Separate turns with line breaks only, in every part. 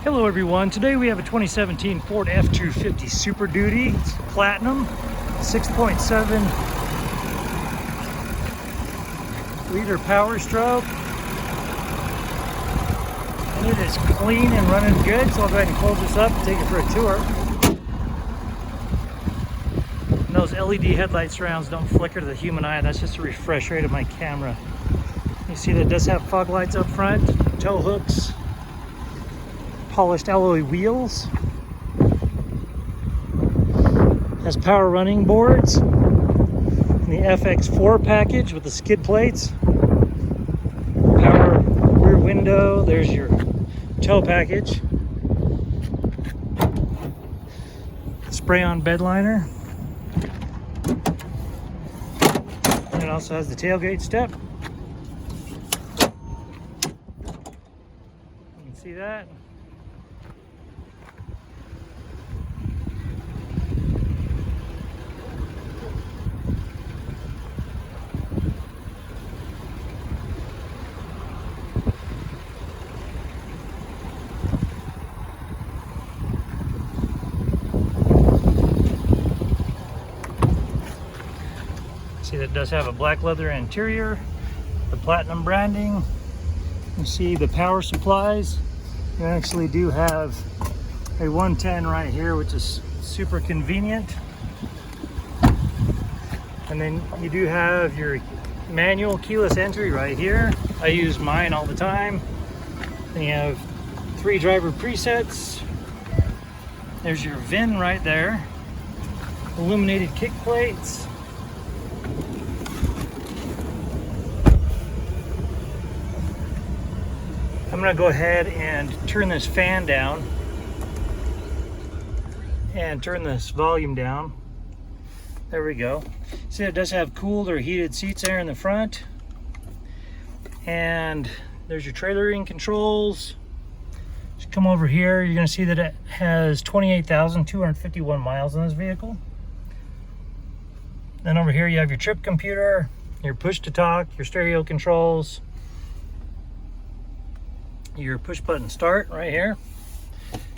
Hello everyone, today we have a 2017 Ford F-250 Super Duty. It's Platinum, 6.7 liter Powerstroke. And it is clean and running good, so I'll go ahead and close this up and take it for a tour. And those LED headlight surrounds don't flicker to the human eye, that's just a refresh rate of my camera. You see that it does have fog lights up front, tow hooks, polished alloy wheels, has power running boards, and the FX4 package with the skid plates, power rear window, there's your tow package, spray on Bedliner, and it also has the tailgate step. You can see that. See, that does have a black leather interior, the Platinum branding. You see the power supplies. You actually do have a 110 right here, which is super convenient. And then you do have your manual keyless entry right here. I use mine all the time. Then you have 3 driver presets. There's your VIN right there. Illuminated kick plates. I'm going to go ahead and turn this fan down and turn this volume down. There we go. See, it does have cooled or heated seats there in the front. And there's your trailering controls. Just come over here, you're going to see that it has 28,251 miles on this vehicle. Then over here you have your trip computer, your push to talk, your stereo controls, your push button start right here,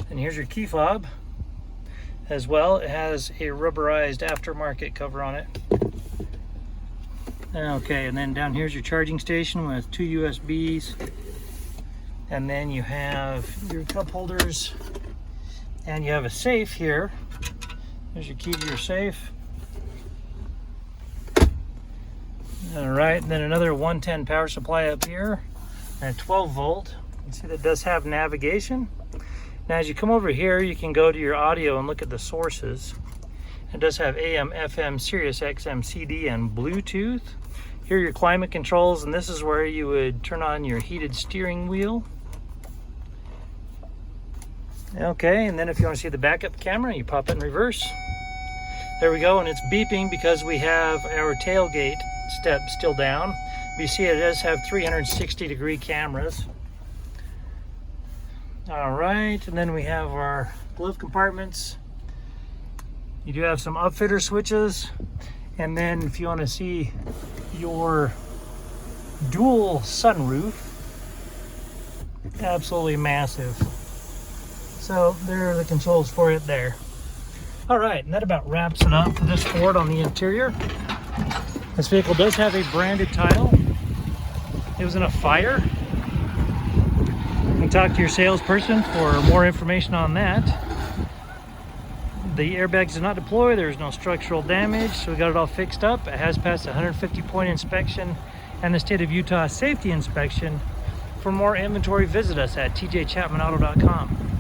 and here's your key fob as well. It has a rubberized aftermarket cover on it. Okay, and then down here's your charging station with 2 USBs, and then you have your cup holders, and you have a safe here. There's your key to your safe. All right, and then another 110 power supply up here and a 12 volt. You see that does have navigation. Now as you come over here, you can go to your audio and look at the sources. It does have AM, FM, Sirius XM, CD, and Bluetooth. Here are your climate controls, and this is where you would turn on your heated steering wheel. Okay, and then if you want to see the backup camera, you pop it in reverse. There we go, and it's beeping because we have our tailgate step still down. But you see it does have 360-degree cameras. All right, and then we have our glove compartments. You do have some upfitter switches, and then if you want to see your dual sunroof, absolutely massive. So there are the controls for it there. All right, and that about wraps it up for this Ford on the interior. This vehicle does have a branded title. It was in a fire. You can talk to your salesperson for more information on that. The airbags did not deploy, there's no structural damage, so we got it all fixed up. It has passed a 150-point inspection and the state of Utah safety inspection. For more inventory, visit us at tjchapmanauto.com.